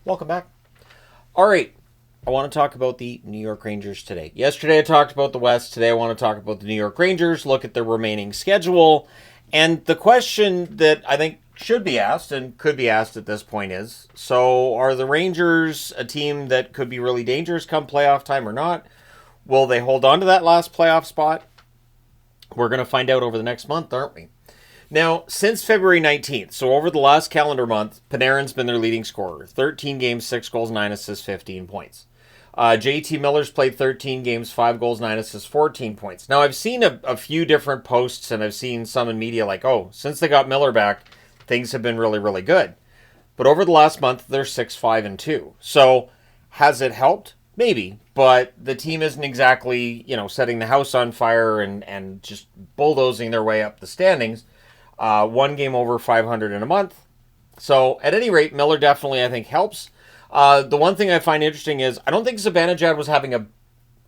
Welcome back. All right, I want to talk about the New York Rangers today. Yesterday I talked about the West. Today I want to talk about the New York Rangers, look at their remaining schedule. And the question that I think should be asked and could be asked at this point is, so are the Rangers a team that could be really dangerous come playoff time or not? Will they hold on to that last playoff spot? We're going to find out over the next month, aren't we? Now, since February 19th, so over the last calendar month, Panarin's been their leading scorer. 13 games, 6 goals, 9 assists, 15 points. JT Miller's played 13 games, 5 goals, 9 assists, 14 points. Now, I've seen a few different posts, and I've seen some in media like, oh, since they got Miller back, things have been really, really good. But over the last month, they're 6-5-2. So, has it helped? Maybe. But the team isn't exactly, setting the house on fire and just bulldozing their way up the standings. One game over 500 in a month. So, at any rate, Miller definitely, I think, helps. The one thing I find interesting is I don't think Zibanejad was having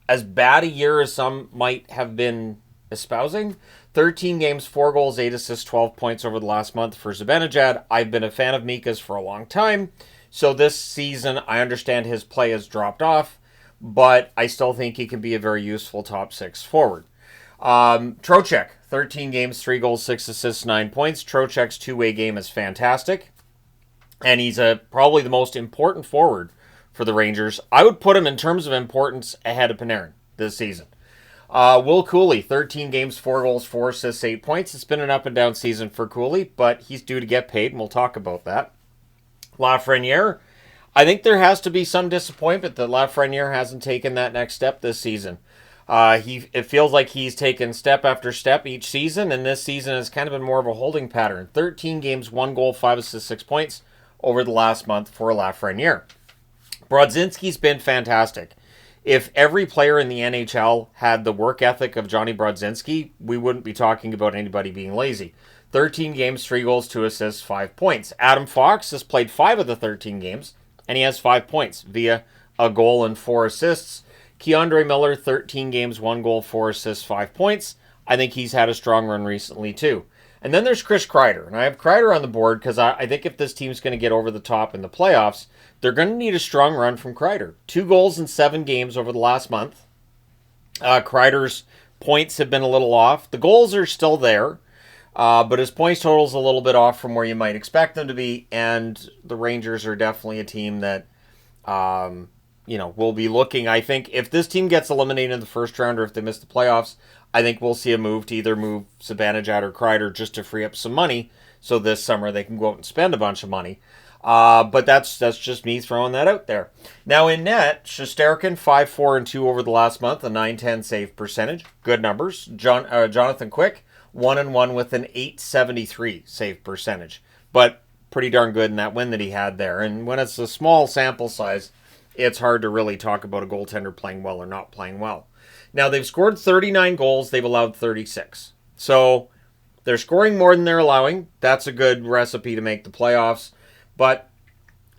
as bad a year as some might have been espousing. 13 games, 4 goals, 8 assists, 12 points over the last month for Zibanejad. I've been a fan of Mika's for a long time. So this season, I understand his play has dropped off, but I still think he can be a very useful top 6 forward. Trocheck, 13 games, 3 goals, 6 assists, 9 points. Trocheck's two-way game is fantastic. And he's probably the most important forward for the Rangers. I would put him in terms of importance ahead of Panarin this season. Will Cooley, 13 games, 4 goals, 4 assists, 8 points. It's been an up and down season for Cooley, but he's due to get paid, and we'll talk about that. Lafreniere, I think there has to be some disappointment that Lafreniere hasn't taken that next step this season. It feels like he's taken step after step each season, and this season has kind of been more of a holding pattern. 13 games, 1 goal, 5 assists, 6 points over the last month for Lafreniere. Brodzinski's been fantastic. If every player in the NHL had the work ethic of Johnny Brodzinski, we wouldn't be talking about anybody being lazy. 13 games, 3 goals, 2 assists, 5 points. Adam Fox has played 5 of the 13 games, and he has 5 points via a goal and 4 assists. K'Andre Miller, 13 games, 1 goal, 4 assists, 5 points. I think he's had a strong run recently, too. And then there's Chris Kreider. And I have Kreider on the board because I think if this team's going to get over the top in the playoffs, they're going to need a strong run from Kreider. 2 goals in 7 games over the last month. Kreider's points have been a little off. The goals are still there, but his points total is a little bit off from where you might expect them to be. And the Rangers are definitely a team that, will be looking. I think if this team gets eliminated in the first round or if they miss the playoffs, I think we'll see a move to either move Zibanejad or Kreider just to free up some money so this summer they can go out and spend a bunch of money. But that's just me throwing that out there. Now in net, Shesterkin 5-4-2 over the last month, a .910 save percentage. Good numbers. Jonathan Quick 1-1 with an .873 save percentage. But pretty darn good in that win that he had there. And when it's a small sample size, it's hard to really talk about a goaltender playing well or not playing well. Now, they've scored 39 goals. They've allowed 36. So, they're scoring more than they're allowing. That's a good recipe to make the playoffs. But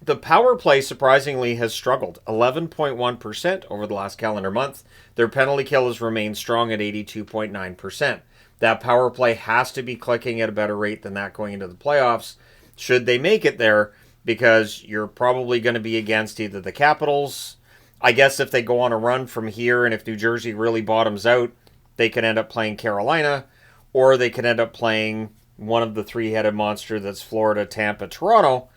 the power play, surprisingly, has struggled. 11.1% over the last calendar month. Their penalty kill has remained strong at 82.9%. That power play has to be clicking at a better rate than that going into the playoffs, should they make it there, because you're probably going to be against either the Capitals. I guess if they go on a run from here and if New Jersey really bottoms out, they could end up playing Carolina, or they could end up playing one of the three-headed monster that's Florida, Tampa, Toronto,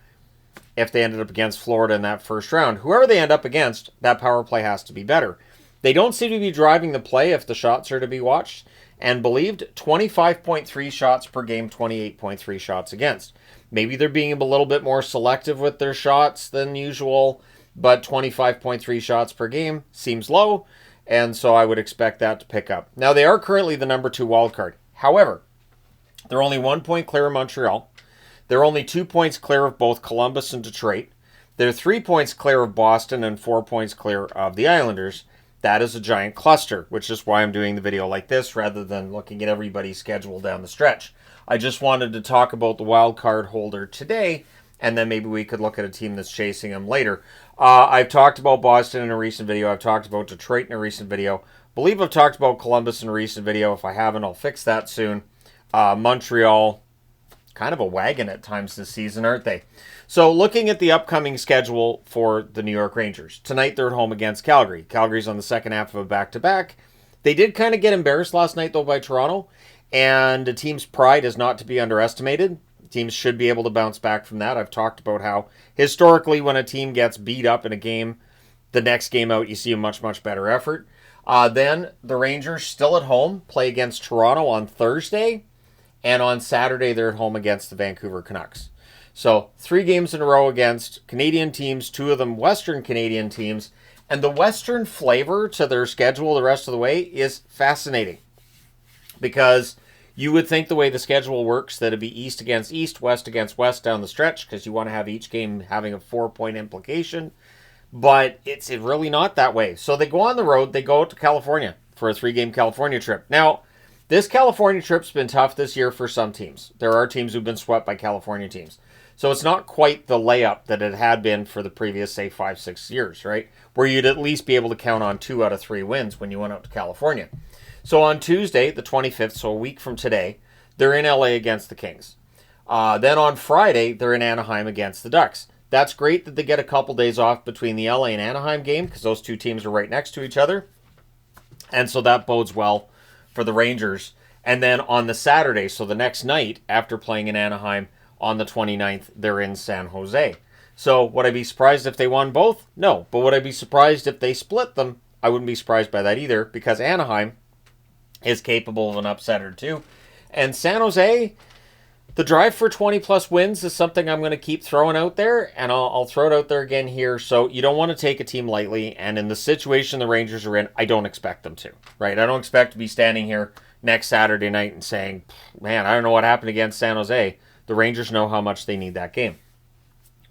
if they ended up against Florida in that first round. Whoever they end up against, that power play has to be better. They don't seem to be driving the play if the shots are to be watched and believed. 25.3 shots per game, 28.3 shots against. Maybe they're being a little bit more selective with their shots than usual, but 25.3 shots per game seems low, and so I would expect that to pick up. Now, they are currently the number 2 wildcard. However, they're only 1 point clear of Montreal. They're only 2 points clear of both Columbus and Detroit. They're 3 points clear of Boston and 4 points clear of the Islanders. That is a giant cluster, which is why I'm doing the video like this rather than looking at everybody's schedule down the stretch. I just wanted to talk about the wild card holder today, and then maybe we could look at a team that's chasing them later. I've talked about Boston in a recent video. I've talked about Detroit in a recent video. Believe I've talked about Columbus in a recent video. If I haven't, I'll fix that soon. Montreal, kind of a wagon at times this season, aren't they? So looking at the upcoming schedule for the New York Rangers. Tonight they're at home against Calgary. Calgary's on the second half of a back-to-back. They did kind of get embarrassed last night, though, by Toronto. And the team's pride is not to be underestimated. Teams should be able to bounce back from that. I've talked about how historically when a team gets beat up in a game, the next game out you see a much, much better effort. Then the Rangers still at home play against Toronto on Thursday. And on Saturday they're at home against the Vancouver Canucks. So 3 games in a row against Canadian teams, 2 of them Western Canadian teams. And the Western flavor to their schedule the rest of the way is fascinating. Because you would think the way the schedule works that it'd be East against East, West against West down the stretch, because you want to have each game having a 4-point implication. But it's really not that way. So they go on the road, they go out to California for a 3-game California trip. Now, this California trip's been tough this year for some teams. There are teams who've been swept by California teams. So it's not quite the layup that it had been for the previous, say, 5-6 years, right? Where you'd at least be able to count on 2 out of 3 wins when you went out to California. So on Tuesday, the 25th, so a week from today, they're in LA against the Kings. Then on Friday, they're in Anaheim against the Ducks. That's great that they get a couple days off between the LA and Anaheim game because those 2 teams are right next to each other. And so that bodes well for the Rangers. And then on the Saturday, so the next night after playing in Anaheim, on the 29th, they're in San Jose. So would I be surprised if they won both? No. But would I be surprised if they split them? I wouldn't be surprised by that either because Anaheim is capable of an upset or 2. And San Jose, the drive for 20-plus wins is something I'm going to keep throwing out there, and I'll throw it out there again here. So you don't want to take a team lightly, and in the situation the Rangers are in, I don't expect them to, right? I don't expect to be standing here next Saturday night and saying, man, I don't know what happened against San Jose. The Rangers know how much they need that game.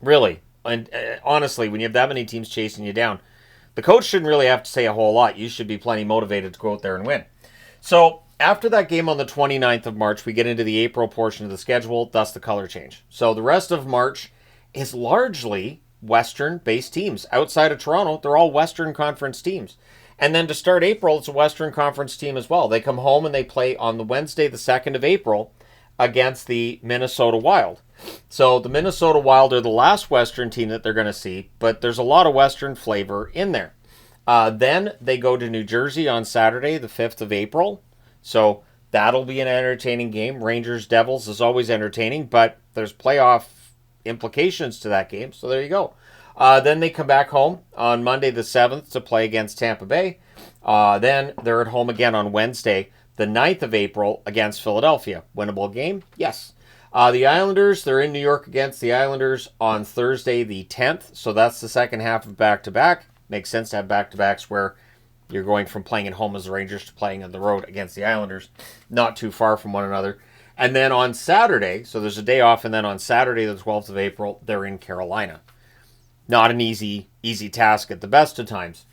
Really. And honestly, when you have that many teams chasing you down, the coach shouldn't really have to say a whole lot. You should be plenty motivated to go out there and win. So after that game on the 29th of March, we get into the April portion of the schedule, thus the color change. So the rest of March is largely Western-based teams. Outside of Toronto, they're all Western Conference teams. And then to start April, it's a Western Conference team as well. They come home and they play on the Wednesday, the 2nd of April, against the Minnesota Wild. So the Minnesota Wild are the last Western team that they're going to see, but there's a lot of Western flavor in there. Then they go to New Jersey on Saturday, the 5th of April. So that'll be an entertaining game. Rangers-Devils is always entertaining, but there's playoff implications to that game, so there you go. Then they come back home on Monday the 7th to play against Tampa Bay. Then they're at home again on Wednesday, the 9th of April against Philadelphia. Winnable game? Yes. The Islanders, they're in New York against the Islanders on Thursday the 10th. So that's the second half of back-to-back. Makes sense to have back-to-backs where you're going from playing at home as the Rangers to playing on the road against the Islanders. Not too far from one another. And then on Saturday, so there's a day off, and then on Saturday the 12th of April, they're in Carolina. Not an easy task at the best of times.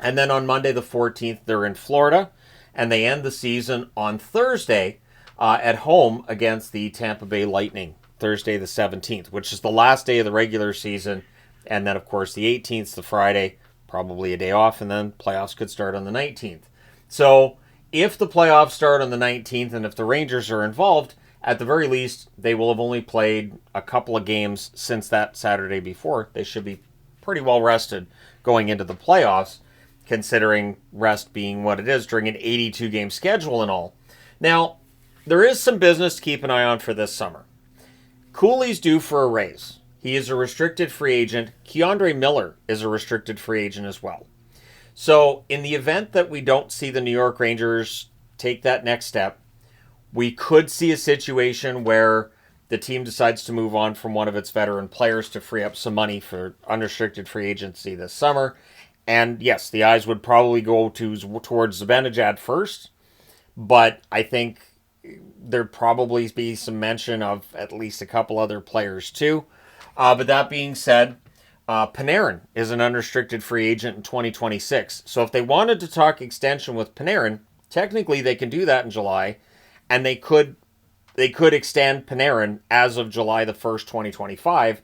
And then on Monday the 14th, they're in Florida. And they end the season on Thursday at home against the Tampa Bay Lightning, Thursday the 17th, which is the last day of the regular season. And then, of course, the 18th is the Friday, probably a day off, and then playoffs could start on the 19th. So if the playoffs start on the 19th and if the Rangers are involved, at the very least, they will have only played a couple of games since that Saturday before. They should be pretty well rested going into the playoffs, considering rest being what it is during an 82-game schedule and all. Now, there is some business to keep an eye on for this summer. Cooley's due for a raise. He is a restricted free agent. Keandre Miller is a restricted free agent as well. So, in the event that we don't see the New York Rangers take that next step, we could see a situation where the team decides to move on from one of its veteran players to free up some money for unrestricted free agency this summer. And yes, the eyes would probably go towards Zibanejad first, but I think there'd probably be some mention of at least a couple other players too. But that being said, Panarin is an unrestricted free agent in 2026. So if they wanted to talk extension with Panarin, technically they can do that in July, and they could extend Panarin as of July the 1st, 2025,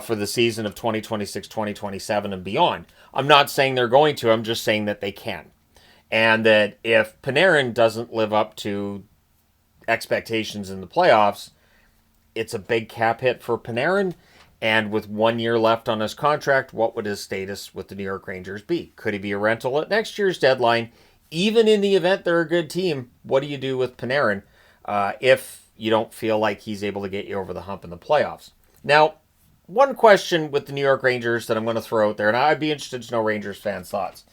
for the season of 2026, 2027, and beyond. I'm not saying they're going to, I'm just saying that they can. And that if Panarin doesn't live up to expectations in the playoffs, it's a big cap hit for Panarin. And with 1 year left on his contract, what would his status with the New York Rangers be? Could he be a rental at next year's deadline? Even in the event they're a good team, what do you do with Panarin if you don't feel like he's able to get you over the hump in the playoffs? Now, one question with the New York Rangers that I'm going to throw out there, and I'd be interested to know Rangers fans' thoughts.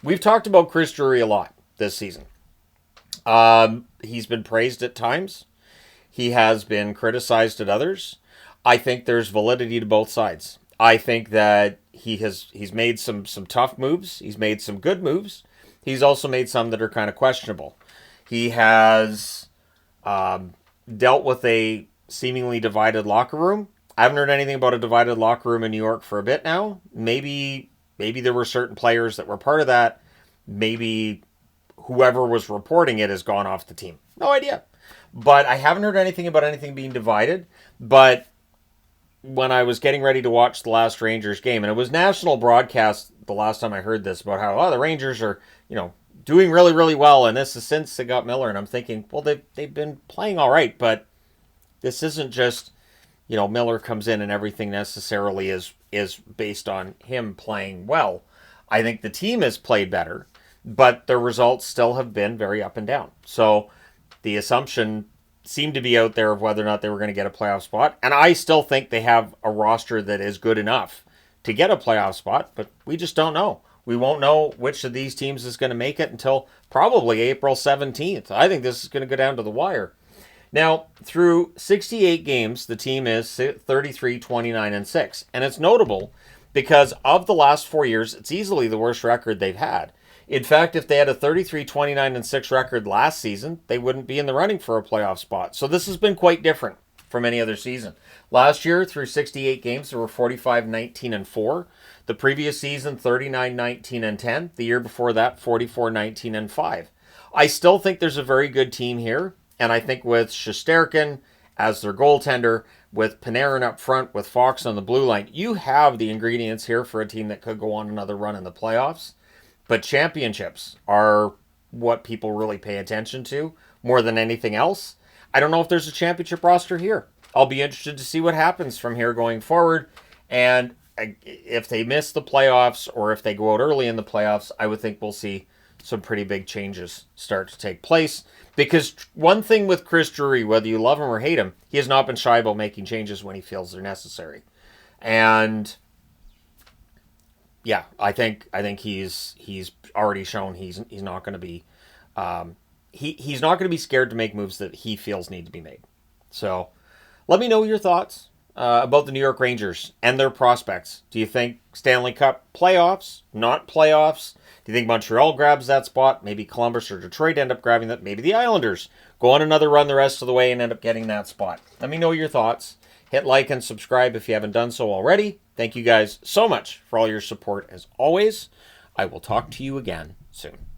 We've talked about Chris Drury a lot this season. He's been praised at times. He has been criticized at others. I think there's validity to both sides. I think that he's made some tough moves. He's made some good moves. He's also made some that are kind of questionable. He has dealt with a seemingly divided locker room. I haven't heard anything about a divided locker room in New York for a bit now. Maybe there were certain players that were part of that. Maybe whoever was reporting it has gone off the team. No idea. But I haven't heard anything about anything being divided. But when I was getting ready to watch the last Rangers game, and it was national broadcast the last time I heard this about how the Rangers are, doing really, really well, and this is since they got Miller, and I'm thinking, well, they've been playing all right, but this isn't just, Miller comes in and everything necessarily is based on him playing well. I think the team has played better, but their results still have been very up and down. So the assumption seemed to be out there of whether or not they were going to get a playoff spot. And I still think they have a roster that is good enough to get a playoff spot, but we just don't know. We won't know which of these teams is going to make it until probably April 17th. I think this is going to go down to the wire. Now, through 68 games, the team is 33, 29, and 6. And it's notable because of the last 4 years, it's easily the worst record they've had. In fact, if they had a 33, 29, and 6 record last season, they wouldn't be in the running for a playoff spot. So this has been quite different from any other season. Last year, through 68 games, there were 45, 19, and 4. The previous season, 39, 19, and 10. The year before that, 44, 19, and 5. I still think there's a very good team here. And I think with Shesterkin as their goaltender, with Panarin up front, with Fox on the blue line, you have the ingredients here for a team that could go on another run in the playoffs. But championships are what people really pay attention to more than anything else. I don't know if there's a championship roster here. I'll be interested to see what happens from here going forward. And if they miss the playoffs or if they go out early in the playoffs, I would think we'll see some pretty big changes start to take place. Because one thing with Chris Drury, whether you love him or hate him, he has not been shy about making changes when he feels they're necessary. And yeah, I think he's already shown he's not going to be he's not going to be scared to make moves that he feels need to be made. So let me know your thoughts about the New York Rangers and their prospects. Do you think Stanley Cup playoffs, not playoffs? Do you think Montreal grabs that spot? Maybe Columbus or Detroit end up grabbing that. Maybe the Islanders go on another run the rest of the way and end up getting that spot. Let me know your thoughts. Hit like and subscribe if you haven't done so already. Thank you guys so much for all your support as always. I will talk to you again soon.